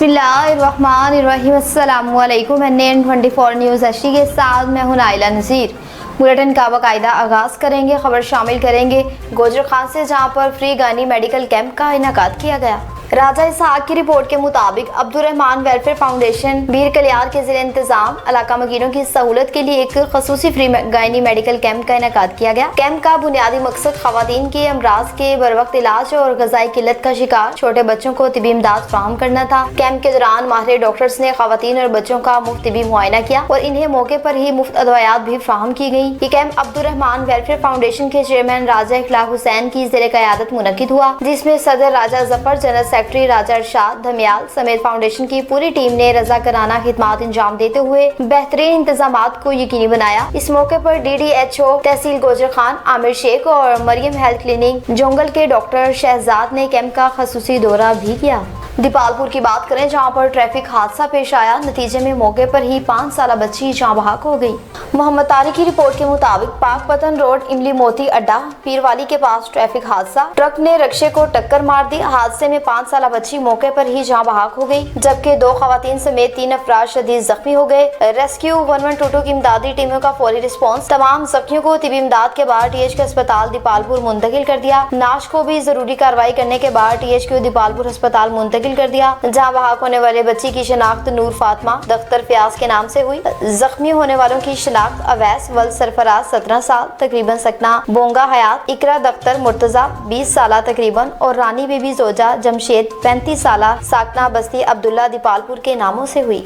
बिस्मिल्लाहिर्रहमानिर्रहीम। अस्सलामुअलैकुम। NN24 news HD के साथ मैं हूं नाइला नज़ीर। बुलेटिन का बाकायदा आगाज़ करेंगे। खबर शामिल करेंगे गोजर खान से, जहां पर फ्री गानी मेडिकल कैंप का इनेकाद किया गया। राजा इसहाक की रिपोर्ट के मुताबिक अब्दुर्रहमान वेलफेयर फाउंडेशन बीर कलियार के ज़िले इंतजाम इलाका मकीनों की सहूलत के लिए एक खसूसी फ्री गायनी मेडिकल कैंप का इनेकाद किया गया। कैंप का बुनियादी मकसद खवातीन के अमराज के बर वक्त इलाज और ग़िज़ाई किल्लत का शिकार छोटे बच्चों को तिबी इमदाद फराहम करना था। कैंप के दौरान माहिर डॉक्टर्स ने खवातीन और बच्चों का मुफ्त तिबी मुआयना किया और इन्हें मौके पर ही मुफ्त अदवायात भी फराहम की गयी। ये कैंप अब्दुर्रहमान वेलफेयर फाउंडेशन के चेयरमैन राजा इखलाक हुसैन की ज़ेरे क़यादत मुनक्किद हुआ, जिसमें सदर राजा जफर, जनरल सेक्रेटरी राजा इरशाद धमियाल समेत फाउंडेशन की पूरी टीम ने रज़ाकाराना खिदमात अंजाम देते हुए बेहतरीन इंतजामात को यकीनी बनाया। इस मौके पर DDHO तहसील गोजर खान आमिर शेख और मरियम हेल्थ क्लिनिक जोंगल के डॉक्टर शहजाद ने कैंप का खसूसी दौरा भी किया। दीपालपुर की बात करें, जहां पर ट्रैफिक हादसा पेश आया। नतीजे में मौके पर ही 5 साल बच्ची जाँ बहक हो गई। मोहम्मद तारिक की रिपोर्ट के मुताबिक पाकपतन रोड इमली मोती अड्डा पीरवाली के पास ट्रैफिक हादसा, ट्रक ने रक्शे को टक्कर मार दी। हादसे में 5 साल बच्ची मौके पर ही जाँ बहक हो गई, जबकि 2 खवातीन समेत 3 अफराद शदीद जख्मी हो गए। रेस्क्यू 1122 की इमदादी टीमों का फौरी रिस्पॉन्स तमाम जख्मियों को तिबी इमदाद के बाद THQ अस्पताल दीपालपुर मुंतकिल कर दिया। नाश को भी जरूरी कार्रवाई करने के बाद THQ दीपालपुर अस्पताल मुंतकिल कर दिया। जहां बहाक होने वाले बच्ची की शिनाख्त नूर फातिमा दख्तर फयाज के नाम से हुई। जख्मी होने वालों की शिनाख्त अवैस वल सरफराज 17 साल तकरीबन सकना बोंगा हयात, इकरा दख्तर मुर्तजा 20 साल तकरीबन और रानी बीबी जोजा जमशेद 35 साल साकना बस्ती अब्दुल्ला दीपालपुर के नामों से हुई।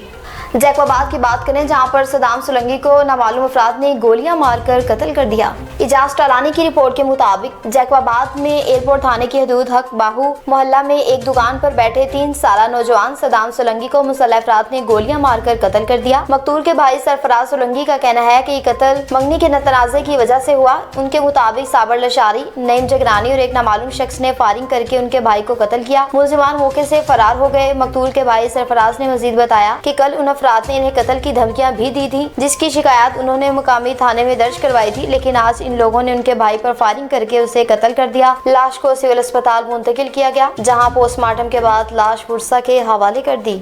जैकबाबाद की बात करें, जहां पर सदाम सुलंगी को नामालूम अफराद ने गोलियां मारकर कत्ल कर दिया। इजाज टालानी की रिपोर्ट के मुताबिक जैकबाबाद में एयरपोर्ट थाने की हदूद हक बाहू मोहल्ला में एक दुकान पर बैठे 3 साल नौजवान सदाम सुलंगी को मुसल्लह अफराद ने गोलियां मारकर कत्ल कर दिया। मकतूल के भाई सरफराज सुलंगी का कहना है कि कत्ल मंगनी के तनाज़े की वजह से हुआ। उनके मुताबिक साबर लशारी, नईम जगरानी और एक नामालूम शख्स ने फायरिंग करके उनके भाई को कत्ल किया। मुलजिमान मौके से फरार हो गए। मकतूल के भाई सरफराज ने मजीद बताया कि कल उन अफराद ने इन्हें कत्ल की धमकियां भी दी थी, जिसकी शिकायत उन्होंने मुकामी थाने में दर्ज करवाई थी, लेकिन आज इन लोगों ने उनके भाई पर फायरिंग करके उसे कत्ल कर दिया। लाश को सिविल अस्पताल मुंतकिल किया गया, जहां पोस्टमार्टम के बाद लाश पुरसा के हवाले कर दी।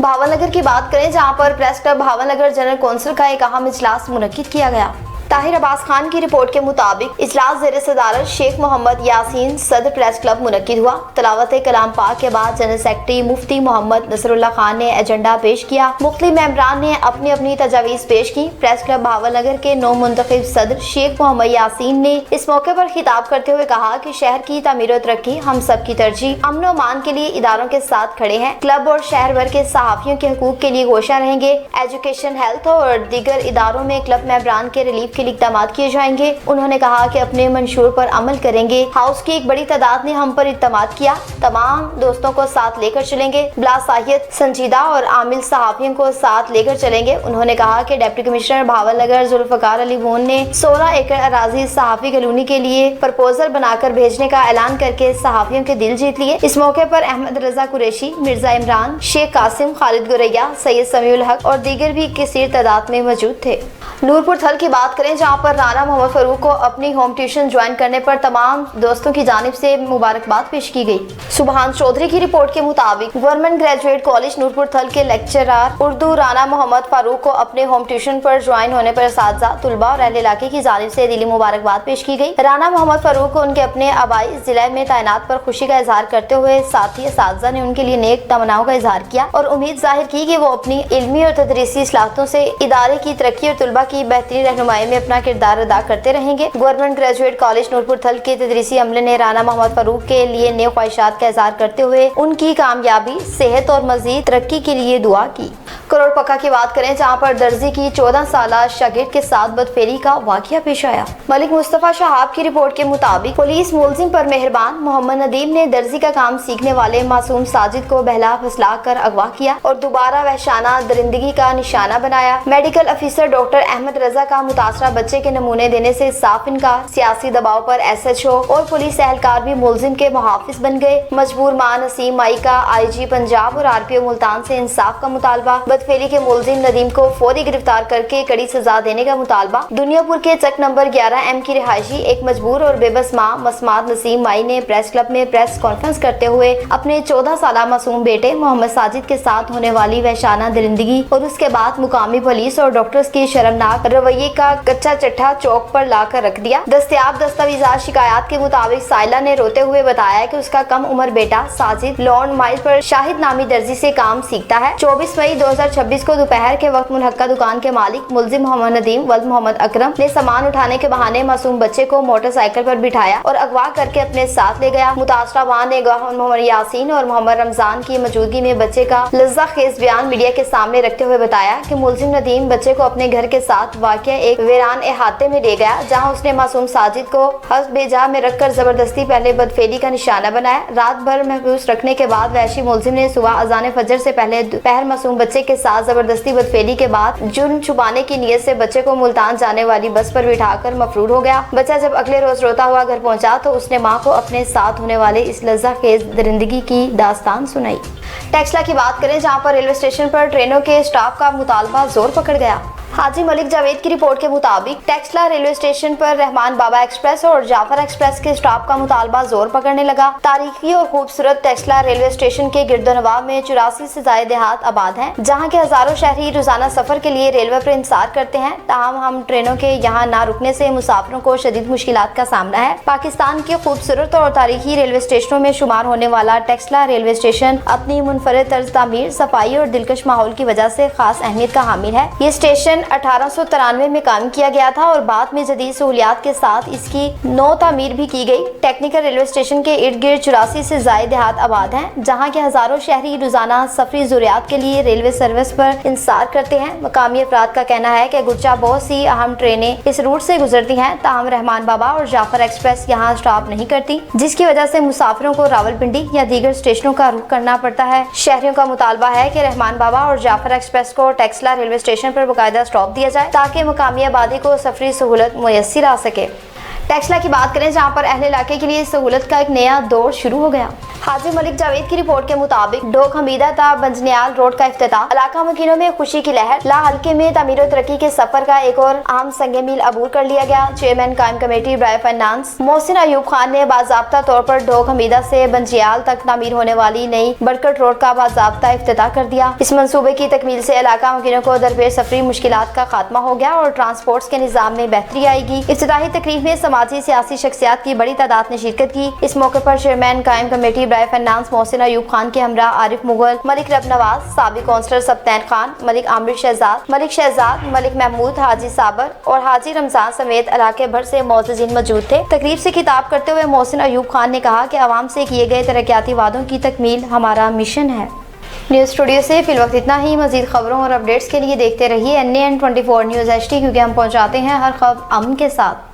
भावनगर की बात करें, जहां पर press club Bhavnagar general council का एक अहम इजलास मुनक्किद किया गया। ताहिर अब्बास खान की रिपोर्ट के मुताबिक इजलास ज़ेरे सदारत शेख मोहम्मद यासीन सदर प्रेस क्लब मुनक्किद हुआ। तलावत कलाम पाक के बाद जनरल सेक्रेटरी मुफ्ती मोहम्मद नसरुल्लाह खान ने एजेंडा पेश किया। मुख्तलिफ मेंबरान ने अपनी अपनी तजावीज़ पेश की। प्रेस क्लब भावनगर के नौ मुंतखब सदर शेख मोहम्मद यासीन ने इस मौके पर खिताब करते हुए कहा कि शहर की तामीर और तरक्की हम सब की तरजीह। अमन और अमान के लिए इदारों के साथ खड़े हैं। क्लब और शहर भर के सहाफ़ियों के हकूक के लिए गोशा रहेंगे। एजुकेशन, हेल्थ और दीगर इदारों में क्लब मेंबरान के रिलीफ इक़दाम किए जाएंगे। उन्होंने कहा कि अपने मंशूर पर अमल करेंगे। हाउस की एक बड़ी तादाद ने हम पर इत्तमाद किया। तमाम दोस्तों को साथ लेकर चलेंगे। बिलासाहियत, संजीदा और आमिल सहाफ़ियों को साथ लेकर चलेंगे। उन्होंने कहा कि डिप्टी कमिश्नर भावनगर जुल्फ़कार अली भून ने 16 एकड़ अराजी सहाफ़ी कॉलोनी के लिए प्रपोजल बनाकर भेजने का ऐलान करके सहाफ़ियों के दिल जीत लिए। इस मौके पर अहमद रजा कुरैशी, मिर्जा इमरान, शेख कासिम, खालिद गुरैया, सैयद समीउल हक और दीगर भी कसीर तादाद में मौजूद थे। नूरपुर थल की बात करें, जहां पर राना मोहम्मद फारूक को अपनी होम ट्यूशन ज्वाइन करने पर तमाम दोस्तों की जानिब से मुबारकबाद पेश की गई। सुबहान चौधरी की रिपोर्ट के मुताबिक गवर्नमेंट ग्रेजुएट कॉलेज नूरपुर थल के लेक्चरर उर्दू राना मोहम्मद फारूक को अपने होम ट्यूशन पर ज्वाइन होने पर असातिज़ा, तुलबा और अहले इलाके की जानिब से दिली मुबारकबाद पेश की गई। राना मोहम्मद फारूक को उनके अपने आबाई जिले में तैनात पर खुशी का इजहार करते हुए साथी असातिज़ा ने उनके लिए नेक तमन्नाओं का इजहार किया और उम्मीद जाहिर की कि वो अपनी इल्मी और तदरीसी इस्लाहतों से इदारे की तरक्की और तुलबा की बेहतरीन रहनुमाई में अपना किरदार अदा करते रहेंगे। गवर्नमेंट ग्रेजुएट कॉलेज नूरपुर थल के तदरीसी अमले ने राना मोहम्मद फारूक के लिए नेक ख्वाहिशात का इजहार करते हुए उनकी कामयाबी, सेहत और मजीद तरक्की के लिए दुआ की। करोड़ पक्का की बात करें, जहां पर दर्जी की 14 साल शागिर्द के साथ बदफेरी का वाकया पेश आया। मलिक मुस्तफा शहाब की रिपोर्ट के मुताबिक पुलिस मुलजिम पर मेहरबान मोहम्मद नदीम ने दर्जी का काम सीखने वाले मासूम साजिद को बहला फुसला कर अगवा किया और दोबारा वहशाना दरिंदगी का निशाना बनाया। मेडिकल अफसर डॉक्टर अहमद रजा का मुतासरा बच्चे के नमूने देने से साफ इनकार। सियासी दबाव पर SHO और पुलिस एहलकार भी मुलजिम के मुहाफिज बन गए। मजबूर मां नसीम माई का IG पंजाब और RPO मुल्तान से इंसाफ का मुतालबा। बदफेली के मुलजिम नदीम को फौरी गिरफ्तार करके कड़ी सजा देने का मुतालबा। दुनियापुर के चक नंबर 11M की रिहायशी एक मजबूर और बेबस माँ मसमात नसीम माई ने प्रेस क्लब में प्रेस कॉन्फ्रेंस करते हुए अपने 14 साला मासूम बेटे मोहम्मद साजिद के साथ होने वाली वहशाना दरिंदगी और उसके बाद मुकामी पुलिस और डॉक्टर्स की शर्मनाक रवैये का कच्चा चट्ठा चौक पर लाकर रख दिया। दस्तयाब दस्तावेजात शिकायत के मुताबिक साइला ने रोते हुए बताया कि उसका कम उम्र बेटा साजिद लॉन्ड माइल पर शाहिद नामी दर्जी से काम सीखता है। 24 मई 2026 को दोपहर के वक्त मुनहक्का दुकान के मालिक मुलजिम मोहम्मद नदीम वल्द मोहम्मद अकरम ने सामान उठाने के बहाने मासूम बच्चे को मोटरसाइकिल पर बिठाया और अगवा करके अपने साथ ले गया। मुतासरा वाहन ने गवाह मोहम्मद यासीन और मोहम्मद रमजान की मौजूदगी में बच्चे का लज्जा खेज बयान मीडिया के सामने रखते हुए बताया कि मुलजिम नदीम बच्चे को अपने घर के साथ वाक़िया एक वीरान अहाते में ले गया, जहां उसने मासूम साजिद को हस्ब बेजा में रखकर जबरदस्ती पहले बदफेली का निशाना बनाया। रात भर महबूस रखने के बाद वहशी मुलजिम ने सुबह अजान फजर से पहले दोपहर मासूम बच्चे के साथ जबरदस्ती बदफेली के बाद जुर्म छुपाने की नीयत से बच्चे को मुल्तान जाने वाली बस पर बिठाकर मफरूर हो गया। बच्चा जब अगले रोज रोता हुआ घर पहुंचा तो उसने माँ को अपने साथ होने वाले इस लज्जा खेज दरिंदगी की दास्तान सुनाई। टेक्सला की बात करें, जहां पर रेलवे स्टेशन पर ट्रेनों के स्टाफ का मुतालबा जोर पकड़ गया। हाजी मलिक जावेद की रिपोर्ट के मुताबिक टेक्सला रेलवे स्टेशन पर रहमान बाबा एक्सप्रेस और जाफर एक्सप्रेस के स्टाफ का मुतालबा जोर पकड़ने लगा। तारीखी और खूबसूरत टेक्सला रेलवे स्टेशन के गिरदोनवा में 84 से ज्यादा देहात आबाद हैं, जहां के हजारों शहरी रोजाना सफर के लिए रेलवे पर इंतजार करते हैं। ताहम हम ट्रेनों के यहाँ न रुकने से मुसाफिरों को शदीद मुश्किलात का सामना है। पाकिस्तान के खूबसूरत और तारीखी रेलवे स्टेशनों में शुमार होने वाला टेक्सला रेलवे स्टेशन अपनी मुनफरद तर्ज तामीर, सफाई और दिलकश माहौल की वजह से खास अहमियत का हामिल है। ये स्टेशन 1893 में कायम किया गया था और बाद में जदीद सहूलियात के साथ इसकी नौ तामीर भी की गई। टेक्निकल रेलवे स्टेशन के इर्द गिर्द 84 से ज्यादा देहात आबाद हैं, जहां के हजारों शहरी रोजाना सफरी जरूरियात के लिए रेलवे सर्विस पर इंतजार करते हैं। मकामी अफराद का कहना है कि गुच्चा बहुत सी अहम ट्रेनें इस रूट से गुजरती हैं, ताहम रहमान बाबा और जाफर एक्सप्रेस यहाँ स्टॉप नहीं करती, जिसकी वजह से मुसाफिरों को रावलपिंडी या दीगर स्टेशनों का रुख करना पड़ता है। शहरियों का मुतालबा है कि रहमान बाबा और जाफर एक्सप्रेस को टेक्सला रेलवे स्टेशन पर बाकायदा स्टॉप दिया जाए ताकि मुकामी आबादी को सफरी सहूलत मुयस्सर आ सके। टेक्सला की बात करें, जहां पर अहले इलाके के लिए सहूलत का एक नया दौर शुरू हो गया। हाजी मलिक जावेद की रिपोर्ट के मुताबिक डोक हमीदा ता बंजनियाल रोड का इफ्तिताह, इलाका मकीनों में खुशी की लहर। ला हल्के में तामीर और तरक्की के सफर का एक और अहम संगे मील अबूर कर लिया गया। चेयरमैन कायम कमेटी बराए फाइनेंस मोहसिन अयूब खान ने बाज़ाब्ता तौर पर डोक हमीदा से बंजियाल तक तामीर होने वाली नई बरकट रोड का बाज़ाब्ता इफ्तिताह कर दिया। इस मंसूबे की तकमील से इलाका मकीनों को दरपेश सफरी मुश्किलात का खात्मा हो गया और ट्रांसपोर्ट के निज़ाम में बेहतरी आएगी। इफ्तिताही तकरीब में समाजी सियासी शख्सियात की बड़ी तादाद ने शिरकत की। इस मौके पर चेयरमैन कायम कमेटी बराए फाइनेंस मोहसिन अयूब खान के हमरा आरिफ मुगल, मलिक रब नवाज, साबिक काउंसलर सब्तैन खान, मलिक आमिर शहजाद, मलिक महमूद, हाजी साबर और हाजी रमजान समेत इलाके भर से मौजूदीन मौजूद थे। तकरीब से खिताब करते हुए मोहसिन अयूब खान ने कहा कि आवाम से किए गए तरक्याती वादों की तकमील हमारा मिशन है। न्यूज़ स्टूडियो से फिलवक्त इतना ही। मजीद खबरों और अपडेट्स के लिए देखते रहिए NN24 न्यूज़ HD, क्योंकि हम पहुँचाते हैं हर खबर अमन के साथ।